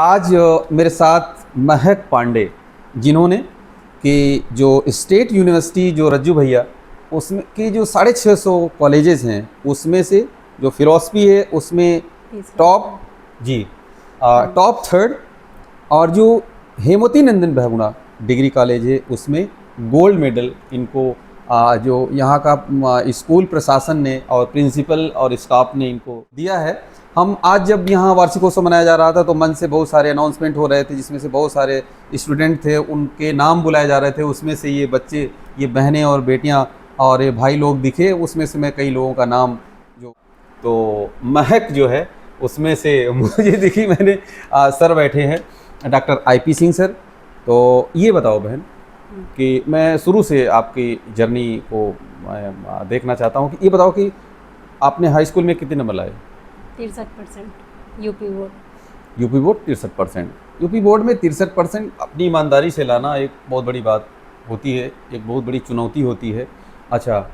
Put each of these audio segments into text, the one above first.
आज मेरे साथ महक पांडे, जिन्होंने कि जो स्टेट यूनिवर्सिटी जो रज्जू भैया उसमें के जो 650 कॉलेजेस हैं उसमें से जो फिलॉसफी है उसमें टॉप जी टॉप थर्ड, और जो हेमवती नंदन बहुगुणा डिग्री कॉलेज है उसमें गोल्ड मेडल इनको जो यहाँ का स्कूल प्रशासन ने और प्रिंसिपल और स्टाफ ने इनको दिया है। हम आज जब यहाँ वार्षिकोत्सव मनाया जा रहा था तो मन से बहुत सारे अनाउंसमेंट हो रहे थे, जिसमें से बहुत सारे स्टूडेंट थे, उनके नाम बुलाए जा रहे थे। उसमें से ये बच्चे, ये बहनें और बेटियाँ और ये भाई लोग दिखे। उसमें से मैं कई लोगों का नाम जो तो महक जो है उसमें से मुझे दिखी। मैंने सर बैठे हैं डॉक्टर IP सिंह सर। तो ये बताओ बहन कि मैं शुरू से आपकी जर्नी को देखना चाहता हूँ कि ये बताओ कि आपने हाई स्कूल में कितने नंबर लाए? 63% UP board. UP board 63%। UP board में 63% अपनी ईमानदारी से लाना एक बहुत बड़ी बात होती है, एक बहुत बड़ी चुनौती होती है। अच्छा,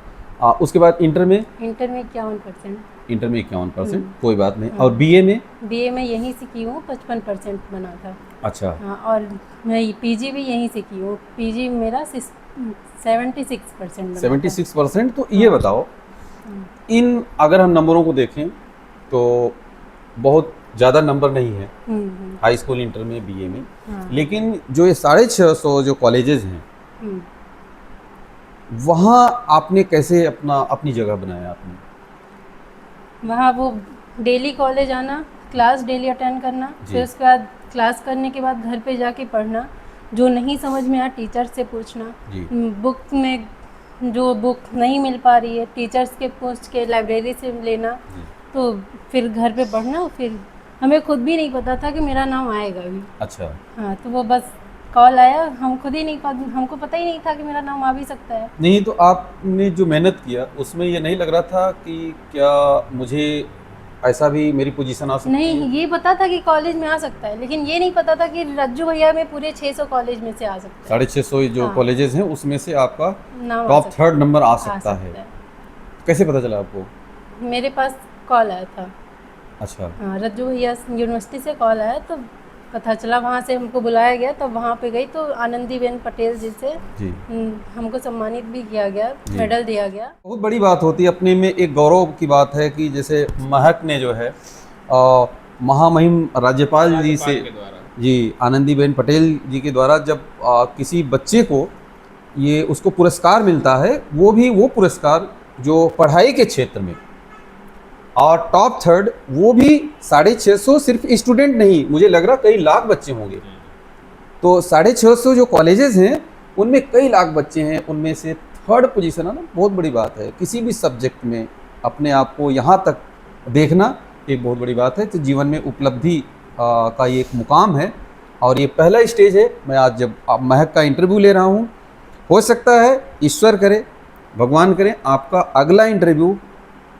उसके बाद इंटर में 51%। इंटर में 51%, कोई बात नहीं। और बीए में? बीए में यहीं से की हूँ, 55% बना था। अच्छा। हाँ, और मैं पीजी भी यहीं से की हूँ। पीजी मेरा 76% बना 76%। तो ये बताओ, इन अगर हम नंबरों को देखें तो बहुत ज़्यादा नंबर नहीं है हाई स्कूल, इंटर में, बीए में। हाँ। लेकिन जो ये 650 जो कॉलेजेस हैं वहाँ आपने कैसे अपनी जगह बनाया? आपने वहाँ वो डेली कॉलेज आना, क्लास डेली अटेंड करना, फिर उसके बाद क्लास करने के बाद घर पे जाके पढ़ना, जो नहीं समझ में आया टीचर से पूछना, बुक में जो बुक नहीं मिल पा रही है टीचर्स के पूछ के लाइब्रेरी से लेना, तो फिर घर पे पढ़ना। फिर हमें खुद भी नहीं पता था कि मेरा नाम आएगा भी। अच्छा। हाँ, तो वो बस कॉल आया, हम खुद ही नहीं, हमको पता ही नहीं था कि मेरा नाम आ भी सकता है। नहीं, तो आपने जो मेहनत किया उसमें ये नहीं लग रहा था कि क्या मुझे ऐसा भी मेरी पोजीशन आ सकती है? नहीं, ये पता था कि कॉलेज में आ सकता है, लेकिन ये नहीं पता था कि रज्जू भैया में पूरे 600 कॉलेज में से आ सकता है। 650 जो कॉलेजेस हैं उसमें से आपका नाम टॉप थर्ड नंबर आ सकता है। कैसे पता चला आपको? मेरे पास कॉल आया था। अच्छा। हाँ, रज्जू भैया यूनिवर्सिटी से कॉल आया तो पता चला, वहाँ से हमको बुलाया गया। तब वहाँ पे गई तो आनंदीबेन पटेल जी से हमको सम्मानित भी किया गया, मेडल दिया गया। बहुत बड़ी बात होती है, अपने में एक गौरव की बात है कि जैसे महक ने जो है महामहिम राज्यपाल जी से आनंदीबेन पटेल जी के द्वारा जब किसी बच्चे को ये उसको पुरस्कार मिलता है, वो भी वो पुरस्कार जो पढ़ाई के क्षेत्र में, और टॉप थर्ड वो भी 650 सिर्फ स्टूडेंट नहीं, मुझे लग रहा कई लाख बच्चे होंगे। तो 650 जो कॉलेजेस हैं उनमें कई लाख बच्चे हैं, उनमें से थर्ड पोजीशन आना बहुत बड़ी बात है। किसी भी सब्जेक्ट में अपने आप को यहाँ तक देखना एक बहुत बड़ी बात है। तो जीवन में उपलब्धि का ये एक मुकाम है और ये पहला स्टेज है। मैं आज जब महक का इंटरव्यू ले रहा हूँ, हो सकता है ईश्वर करे, भगवान करे, आपका अगला इंटरव्यू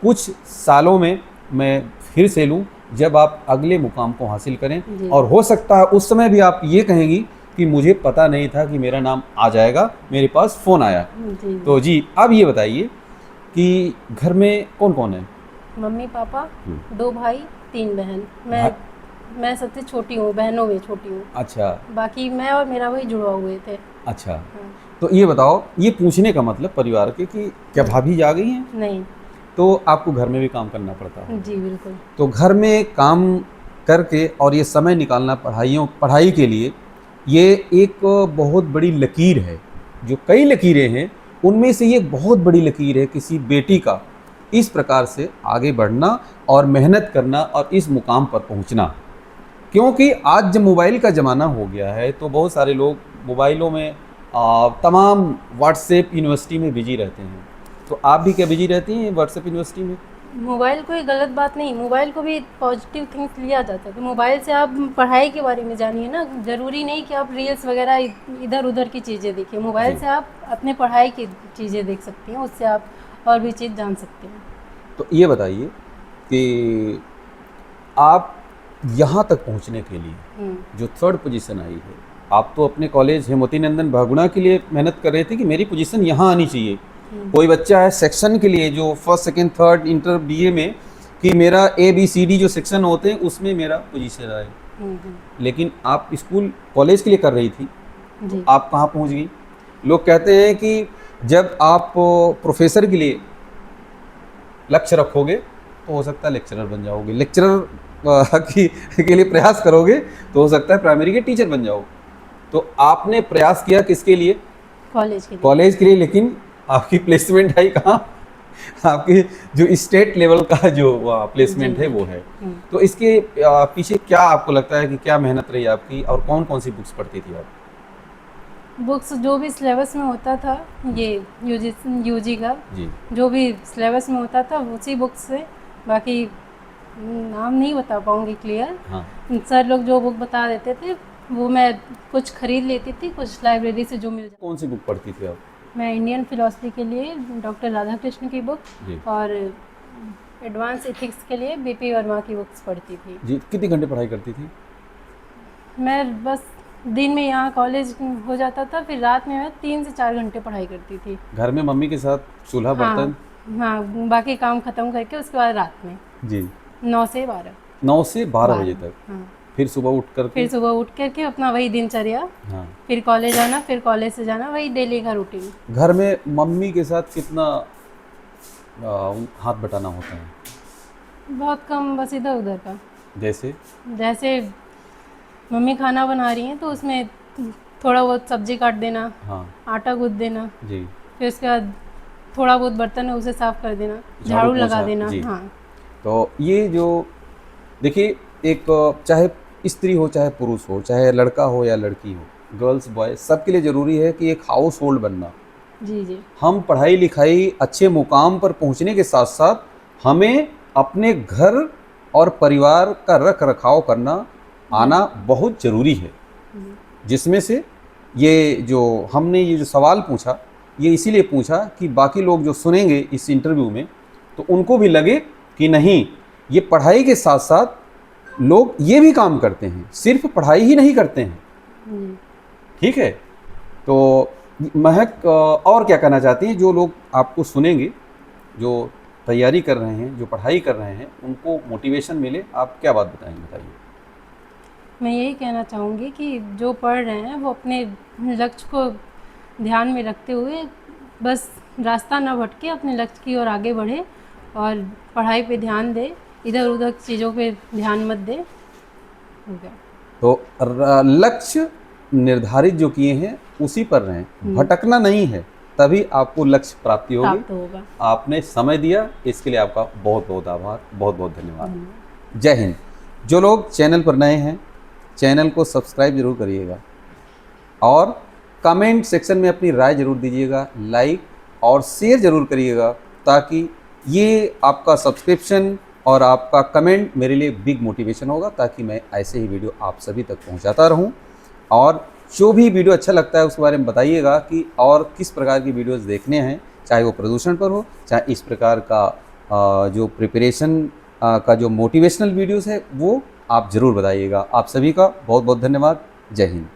कुछ सालों में मैं फिर से लूँ जब आप अगले मुकाम को हासिल करें। और हो सकता है उस समय भी आप ये कहेंगी कि मुझे पता नहीं था कि मेरा नाम आ जाएगा, मेरे पास फ़ोन आया। तो जी, अब ये बताइए कि घर में कौन कौन है? मम्मी पापा, 2 भाई 3 बहन। मैं सबसे छोटी हूँ, बहनों में छोटी हूँ। अच्छा। बाकी मैं और मेरा भाई जुड़वा हुए थे। अच्छा। हाँ। तो ये बताओ, ये पूछने का मतलब परिवार के कि क्या भाभी आ गई हैं? नहीं। तो आपको घर में भी काम करना पड़ता है? जी बिल्कुल। तो घर में काम करके और ये समय निकालना पढ़ाई के लिए, ये एक बहुत बड़ी लकीर है। जो कई लकीरें हैं उनमें से ये बहुत बड़ी लकीर है किसी बेटी का इस प्रकार से आगे बढ़ना और मेहनत करना और इस मुकाम पर पहुंचना। क्योंकि आज जब मोबाइल का ज़माना हो गया है तो बहुत सारे लोग मोबाइलों में तमाम व्हाट्सएप यूनिवर्सिटी में बिजी रहते हैं। तो आप भी क्या बिजी रहती हैं व्हाट्सएप यूनिवर्सिटी में? मोबाइल कोई गलत बात नहीं, मोबाइल को भी पॉजिटिव थिंग्स लिया जाता है। तो मोबाइल से आप पढ़ाई के बारे में जानिए ना, ज़रूरी नहीं कि आप रील्स वगैरह इधर उधर की चीज़ें देखिए। मोबाइल से आप अपने पढ़ाई की चीज़ें देख सकती हैं, उससे आप और भी चीज़ जान सकते हैं। तो ये बताइए कि आप यहाँ तक पहुँचने के लिए जो थर्ड पोजीशन आई है, आप तो अपने कॉलेज हेमवती नंदन बहुगुणा के लिए मेहनत कर रहे थे कि मेरी पोजीशन यहाँ आनी चाहिए। कोई बच्चा है सेक्शन के लिए जो first second third inter BA में कि मेरा ABCD जो सेक्शन होते हैं उसमें मेरा पोजीशन आए। लेकिन आप स्कूल कॉलेज के लिए कर रही थी, जी। आप कहाँ पहुँच गई? लोग कहते हैं कि जब आप प्रोफेसर के लिए लक्ष्य रखोगे तो हो सकता है लेक्चरर बन जाओगे, लेक्चरर के लिए प्रयास करोगे तो हो सकता है प्राइमरी के टीचर बन जाओ। तो आपने प्रयास किया किसके लिए? कॉलेज के लिए। कॉलेज के लिए, लेकिन आपकी प्लेसमेंट आई कहाँ? आपकी जो स्टेट लेवल का जो प्लेसमेंट है वो है। तो इसके पीछे क्या आपको लगता है कि क्या मेहनत रही आपकी, और कौन कौन सी बुक्स पढ़ती थी आप? बुक्स जो भी सिलेबस में होता था, ये यूजी का जी जो भी सिलेबस में होता था उसी बुक से, बाकी नाम नहीं बता पाऊंगी क्लियर। हाँ। सर लोग जो बुक बता देते थे वो मैं कुछ खरीद लेती थी, कुछ लाइब्रेरी से जो मिल जाती। कौन सी बुक पढ़ती थी आप? मैं इंडियन फिलॉसफी के लिए डॉक्टर राधा कृष्ण की बुक जी और एडवांस एथिक्स के लिए बीपी वर्मा की बुक्स पढ़ती थी। जी। कितने घंटे पढ़ाई करती थी? मैं बस दिन में यहाँ कॉलेज हो जाता था, फिर रात में मैं 3 से 4 घंटे पढ़ाई करती थी। घर में मम्मी के साथ चूल्हा बर्तन? हाँ, बाकी काम ख़त्म करके उसके बाद रात में जी 9 से 12। 9 से 12 बजे तक? हाँ। फिर सुबह उठ कर फिर सुबह उठ करके अपना वही दिनचर्या, हाँ। फिर कॉलेज आना, फिर कॉलेज से जाना, वही डेली का रूटीन। घर में मम्मी के साथ कितना हाथ बटाना होता है? बहुत कम, बस इधर उधर का। जैसे मम्मी खाना बना रही हैं तो उसमें थोड़ा बहुत सब्जी काट देना, हाँ आटा गूँथ देना, जी। फिर उसके बाद थोड़ा बहुत बर्तन है उसे साफ कर देना, झाड़ू लगा देना। जी। हाँ। तो ये जो देखिए, एक चाहे स्त्री हो, चाहे पुरुष हो, चाहे लड़का हो या लड़की हो, गर्ल्स बॉय, सबके लिए ज़रूरी है कि एक हाउस होल्ड बनना। जी जी। हम पढ़ाई लिखाई अच्छे मुकाम पर पहुंचने के साथ साथ हमें अपने घर और परिवार का रख रखाव करना आना बहुत ज़रूरी है। जिसमें से ये जो हमने ये जो सवाल पूछा, ये इसीलिए पूछा कि बाकी लोग जो सुनेंगे इस इंटरव्यू में तो उनको भी लगे कि नहीं, ये पढ़ाई के साथ साथ लोग ये भी काम करते हैं, सिर्फ पढ़ाई ही नहीं करते हैं। ठीक है? तो महक और क्या कहना चाहती हैं? जो लोग आपको सुनेंगे, जो तैयारी कर रहे हैं, जो पढ़ाई कर रहे हैं, उनको मोटिवेशन मिले, आप क्या बात बताएंगे? बताइए। मैं यही कहना चाहूँगी कि जो पढ़ रहे हैं वो अपने लक्ष्य को ध्यान में रखते हुए बस रास्ता ना भटके, अपने लक्ष्य की ओर आगे बढ़े और पढ़ाई पे ध्यान दे, इधर उधर चीज़ों पे ध्यान मत दे। हो गया। तो लक्ष्य निर्धारित जो किए हैं उसी पर रहें, भटकना नहीं है, तभी आपको लक्ष्य प्राप्ति होगी। आपने समय दिया, इसके लिए आपका बहुत बहुत आभार, बहुत बहुत धन्यवाद। जय हिंद। जो लोग चैनल पर नए हैं, चैनल को सब्सक्राइब जरूर करिएगा और कमेंट सेक्शन में अपनी राय जरूर दीजिएगा, लाइक और शेयर जरूर करिएगा, ताकि ये आपका सब्सक्रिप्शन और आपका कमेंट मेरे लिए बिग मोटिवेशन होगा, ताकि मैं ऐसे ही वीडियो आप सभी तक पहुंचाता रहूं। और जो भी वीडियो अच्छा लगता है उसके बारे में बताइएगा कि और किस प्रकार की वीडियोस देखने हैं, चाहे वो प्रदूषण पर हो, चाहे इस प्रकार का जो प्रिपरेशन का जो मोटिवेशनल वीडियोस है वो आप ज़रूर बताइएगा। आप सभी का बहुत बहुत धन्यवाद। जय हिंद।